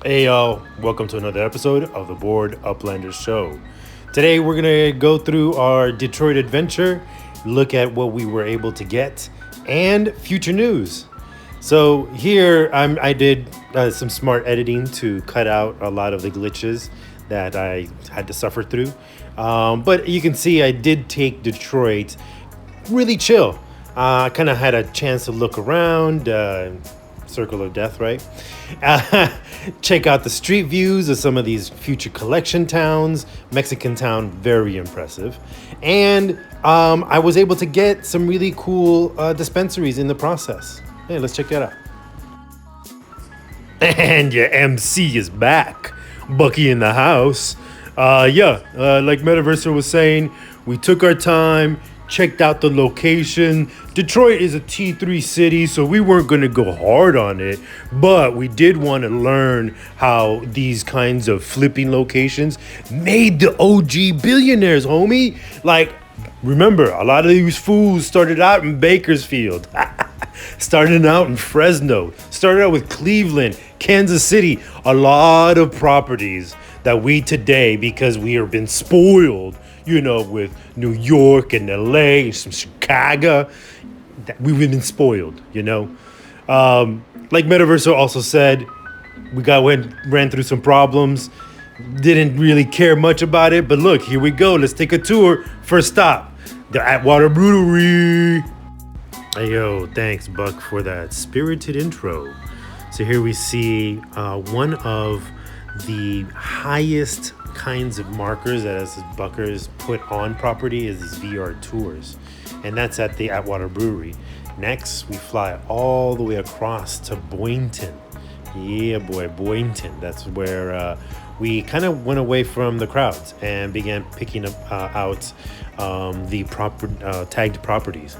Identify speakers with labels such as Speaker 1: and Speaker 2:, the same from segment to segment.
Speaker 1: Hey y'all, welcome to another episode of the Bored Uplanders Show. Today we're gonna go through our Detroit adventure, look at what we were able to get, and future news. So here I did some smart editing to cut out a lot of the glitches that I had to suffer through. But you can see I did take Detroit really chill. I kind of had a chance to look around, circle of death, right? Check out the street views of some of these future collection towns. Mexican town, very impressive. And I was able to get some really cool dispensaries in the process. Hey, let's check that out. And your MC is back. Bucky in the house. Like Metaverser was saying, we took our time, checked out the location. Detroit is a T3 city, so we weren't going to go hard on it, but we did want to learn how these kinds of flipping locations made the OG billionaires, homie. Like, remember, a lot of these fools started out in Bakersfield, started out in Fresno, started out with Cleveland, Kansas City, a lot of properties that we today, because we have been spoiled, with New York and LA and some Chicago, that we've been spoiled, Like Metaverso also said, we ran through some problems, didn't really care much about it, but look, here we go. Let's take a tour. First stop, the Atwater Brewery. Hey, yo, thanks, Buck, for that spirited intro. So here we see one of the highest kinds of markers that as buckers put on property is these VR tours, and that's at the Atwater Brewery. Next, we fly all the way across to Boynton. Yeah, boy, Boynton. That's where we kind of went away from the crowds and began picking out the tagged properties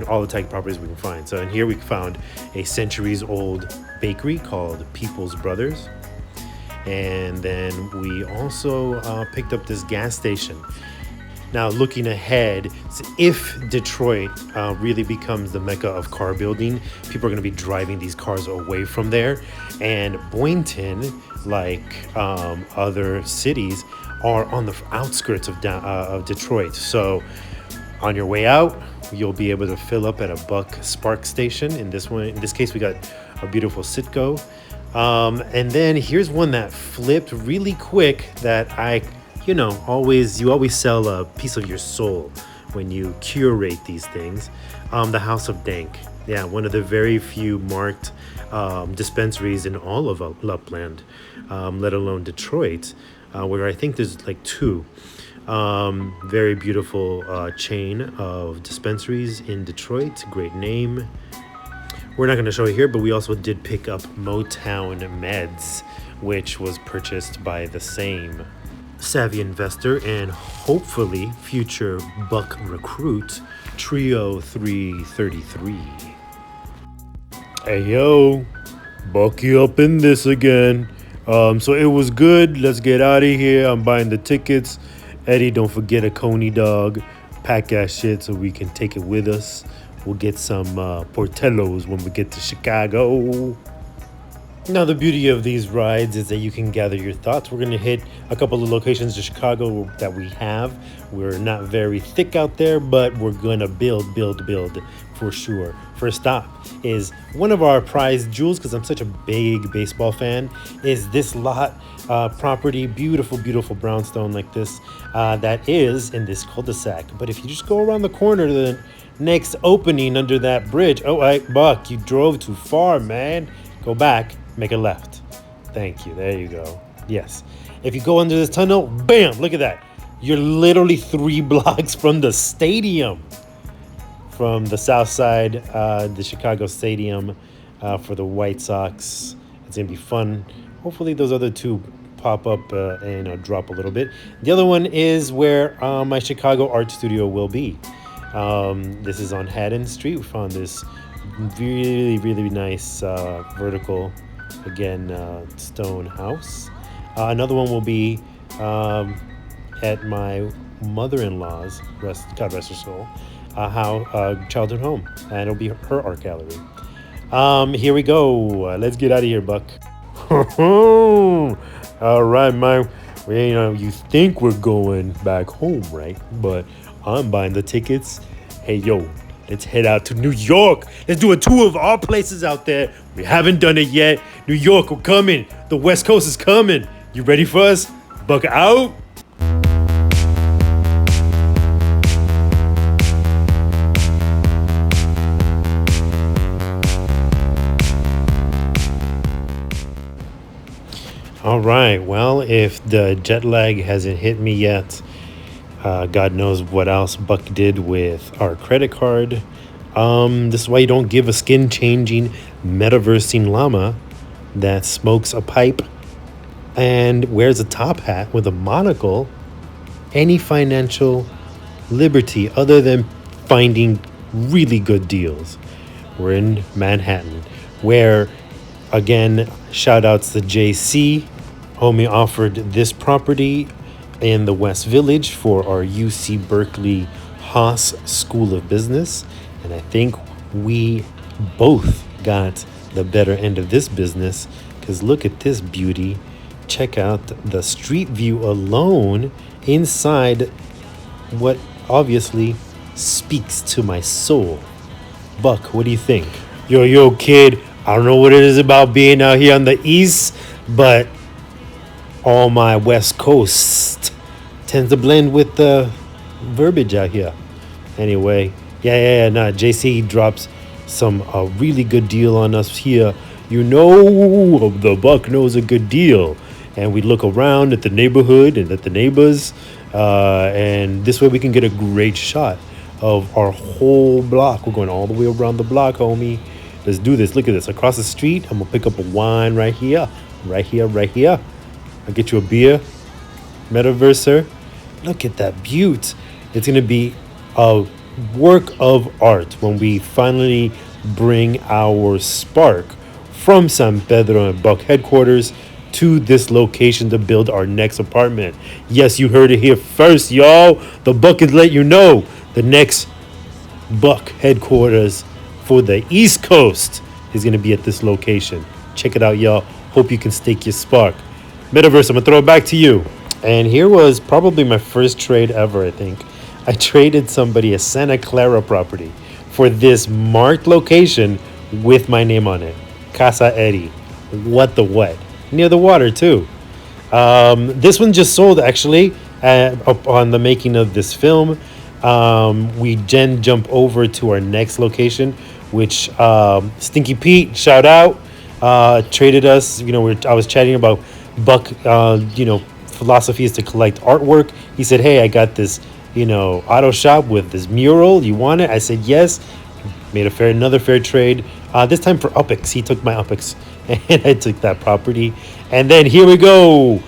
Speaker 1: all the tagged properties we can find. So in here we found a centuries-old bakery called People's Brothers. And then we also picked up this gas station. Now, looking ahead, if Detroit really becomes the mecca of car building, people are going to be driving these cars away from there. And Boynton, like other cities, are on the outskirts of Detroit. So on your way out, you'll be able to fill up at a BUC Spark station. In this case, we got a beautiful Citgo. And then here's one that flipped really quick that you always sell a piece of your soul when you curate these things. The House of Dank. Yeah, one of the very few marked dispensaries in all of Upland, let alone Detroit, where I think there's like two. Very beautiful chain of dispensaries in Detroit. Great name. We're not going to show it here, but we also did pick up Motown Meds, which was purchased by the same savvy investor and hopefully future BUC recruit, Trio 333. Hey, yo, Bucky up in this again. So it was good. Let's get out of here. I'm buying the tickets. Eddie, don't forget a Coney dog. Pack that shit so we can take it with us. We'll get some Portellos when we get to Chicago. Now, the beauty of these rides is that you can gather your thoughts. We're going to hit a couple of locations in Chicago that we have. We're not very thick out there, but we're going to build for sure. First stop is one of our prized jewels, because I'm such a big baseball fan, is this lot property. Beautiful, beautiful brownstone like this that is in this cul-de-sac. But if you just go around the corner to the next opening under that bridge. Oh, Buck, you drove too far, man. Go back, make a left. Thank you. There you go. Yes. If you go under this tunnel, bam, look at that. You're literally 3 blocks from the stadium. From the south side, the Chicago Stadium for the White Sox. It's going to be fun. Hopefully those other two pop up and drop a little bit. The other one is where my Chicago art studio will be. This is on Haddon Street. We found this really, really nice vertical, again, stone house. Another one will be at my mother-in-law's, God rest her soul, childhood home, and it'll be her art gallery. Here we go. Let's get out of here, Buck. All right, man. Well, you think we're going back home, right? But I'm buying the tickets. Hey, yo, let's head out to New York. Let's do a tour of all places out there. We haven't done it yet. New York, we're coming. The West Coast is coming. You ready for us? BUC out. All right. Well, if the jet lag hasn't hit me yet, God knows what else BUC did with our credit card. This is why you don't give a skin-changing, metaversing llama that smokes a pipe and wears a top hat with a monocle any financial liberty other than finding really good deals. We're in Manhattan, where, again, shout outs to JC. Homie offered this property in the West Village for our UC Berkeley Haas School of Business. And I think we both got the better end of this business, because look at this beauty. Check out the street view alone inside what obviously speaks to my soul. BUC, what do you think? Yo, kid, I don't know what it is about being out here on the East, but all my West Coast tends to blend with the verbiage out here. Anyway, JC drops some really good deal on us here. The BUC knows a good deal. And we look around at the neighborhood and at the neighbors, and this way we can get a great shot of our whole block. We're going all the way around the block, homie. Let's do this. Look at this. Across the street, I'm going to pick up a wine right here. I'll get you a beer. Metaverser. Look at that beaut. It's going to be a work of art when we finally bring our spark from San Pedro and BUC headquarters to this location to build our next apartment. Yes, you heard it here first, y'all. The BUC is letting you know the next BUC headquarters for the East Coast is going to be at this location. Check it out, y'all. Hope you can stake your spark. Metaverse, I'm going to throw it back to you. And here was probably my first trade ever, I think. I traded somebody a Santa Clara property for this marked location with my name on it. Casa Eddie. What the what? Near the water, too. This one just sold, actually, upon the making of this film. We then jump over to our next location, which Stinky Pete, shout out, traded us. I was chatting about BUC, philosophy is to collect artwork. He said, hey, I got this, auto shop with this mural. You want it? I said, yes. Made another fair trade. This time for Upix. He took my Upix, and I took that property. And then here we go.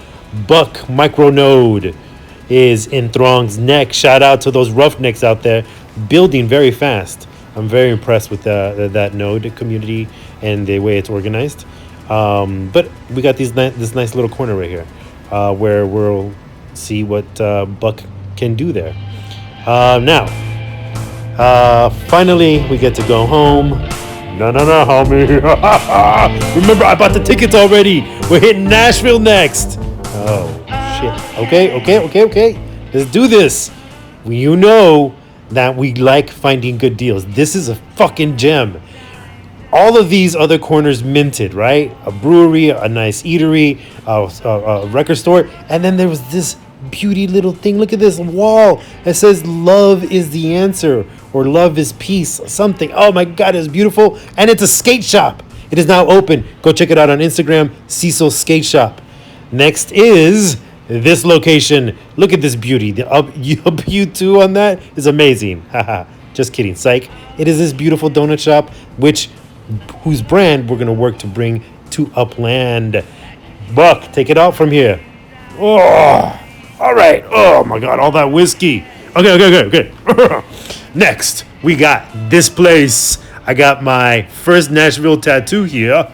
Speaker 1: BUC Micronode is in Throng's neck. Shout out to those roughnecks out there building very fast. I'm very impressed with that node community and the way it's organized. But we got this nice little corner right here where we'll see what BUC can do there. Now, finally, we get to go home. No, homie. Remember, I bought the tickets already. We're hitting Nashville next. Oh, shit. Okay. Let's do this. You know that we like finding good deals. This is a fucking gem. All of these other corners minted, right? A brewery, a nice eatery, a record store. And then there was this beauty little thing. Look at this wall. It says love is the answer, or love is peace, something. Oh my God, it's beautiful. And it's a skate shop. It is now open. Go check it out on Instagram, Cecil Skate Shop. Next is this location. Look at this beauty. The up U2 on that is amazing. Haha. Just kidding. Psych. It is this beautiful donut shop, whose brand we're going to work to bring to Upland. BUC, take it out from here. Oh, all right. Oh my God, all that whiskey. Okay. Next, we got this place. I got my first Nashville tattoo here.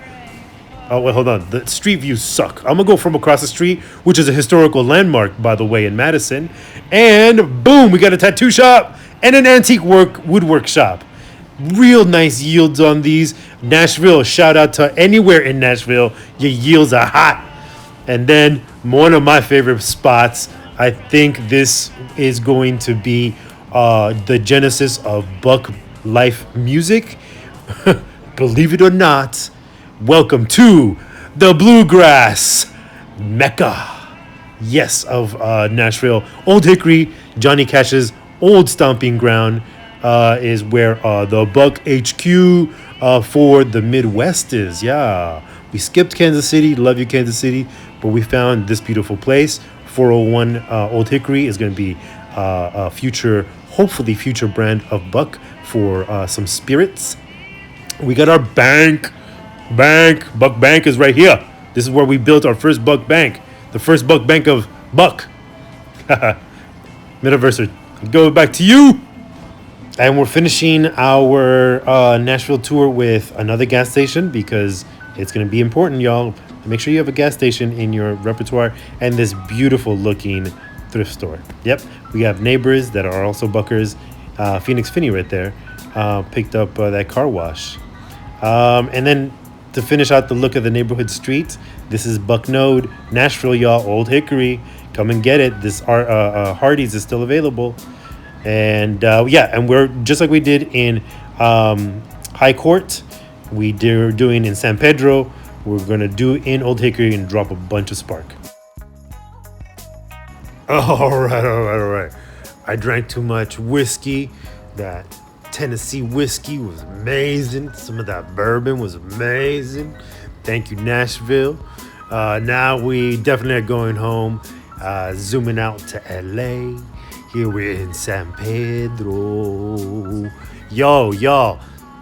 Speaker 1: Oh, wait, hold on. The street views suck. I'm going to go from across the street, which is a historical landmark, by the way, in Madison. And boom, we got a tattoo shop and an antique woodwork shop. Real nice yields on these. Nashville, shout out to anywhere in Nashville. Your yields are hot. And then one of my favorite spots, I think this is going to be the genesis of BUC life music. Believe it or not, welcome to the bluegrass mecca. Yes, of Nashville. Old Hickory, Johnny Cash's old stomping ground, is where the BUC HQ for the Midwest is. Yeah, we skipped Kansas City. Love you, Kansas City. But we found this beautiful place. 401 Old Hickory is going to be a future, hopefully future brand of BUC for some spirits. We got our bank. BUC Bank is right here. This is where we built our first BUC Bank. The first BUC Bank of BUC. Metaverser, go back to you. And we're finishing our Nashville tour with another gas station because it's going to be important, y'all. Make sure you have a gas station in your repertoire and this beautiful looking thrift store. Yep, we have neighbors that are also Buckers. Phoenix Finney right there picked up that car wash. And then to finish out the look of the neighborhood street, this is BUC Node, Nashville, y'all. Old Hickory, come and get it. This Hardee's is still available. And yeah, and we're just like we did in High Court, we're doing in San Pedro, we're gonna do in Old Hickory and drop a bunch of spark. All right. I drank too much whiskey. That Tennessee whiskey was amazing. Some of that bourbon was amazing. Thank you, Nashville. Now we definitely are going home, zooming out to LA. Here we're in San Pedro. Yo, y'all,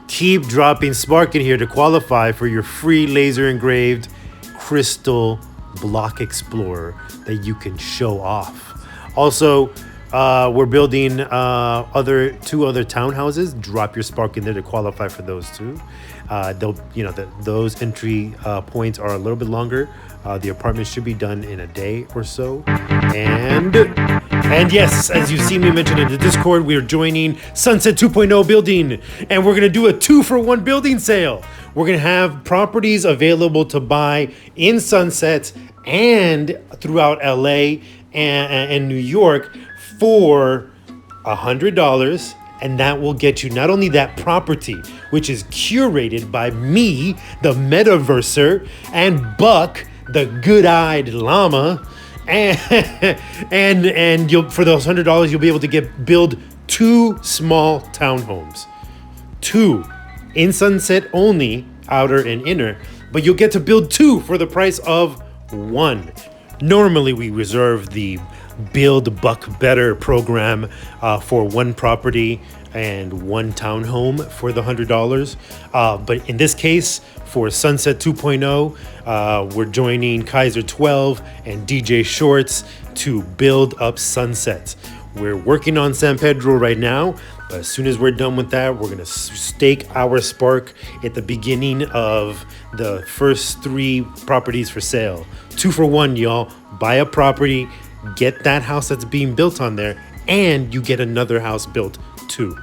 Speaker 1: keep dropping spark in here to qualify for your free laser engraved crystal block explorer that you can show off. Also, we're building two other townhouses. Drop your spark in there to qualify for those too. Those entry points are a little bit longer. The apartment should be done in a day or so. And yes, as you see me mention in the Discord, we are joining Sunset 2.0 building, and we're gonna do a 2-for-1 building sale. We're gonna have properties available to buy in Sunset and throughout LA and New York for $100. And that will get you not only that property, which is curated by me, the Metaverser, and BUC, the good-eyed llama, and you'll, for those $100, you'll be able to build 2 small townhomes, 2 in Sunset only, outer and inner, but you'll get to build 2 for the price of 1. Normally, we reserve the Build BUC Better program for 1 property and 1 townhome for the $100. But in this case, for Sunset 2.0, we're joining Kaiser 12 and DJ Shorts to build up Sunset. We're working on San Pedro right now, but as soon as we're done with that, we're gonna stake our spark at the beginning of the first 3 properties for sale. 2-for-1, y'all. Buy a property, get that house that's being built on there, and you get another house built too.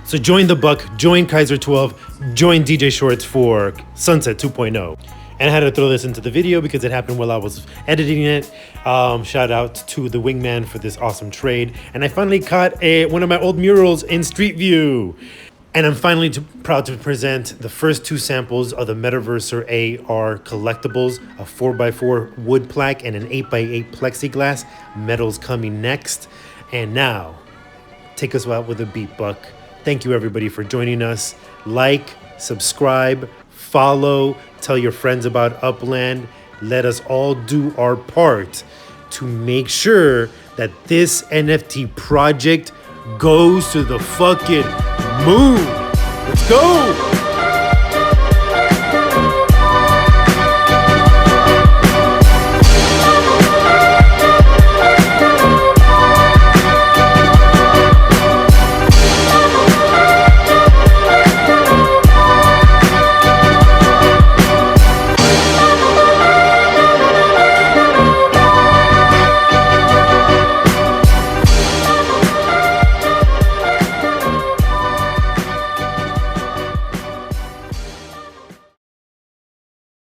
Speaker 1: So join the BUC, join Kaiser 12, join DJ Shorts for Sunset 2.0. And I had to throw this into the video because it happened while I was editing it. Shout out to the wingman for this awesome trade. And I finally caught one of my old murals in Street View. And I'm finally proud to present the first 2 samples of the Metaverser AR collectibles, a 4x4 wood plaque and an 8x8 plexiglass. Metal's coming next. And now, take us out with a beat, BUC. Thank you, everybody, for joining us. Like, subscribe, follow, tell your friends about Upland. Let us all do our part to make sure that this NFT project goes to the fucking moon. Let's go.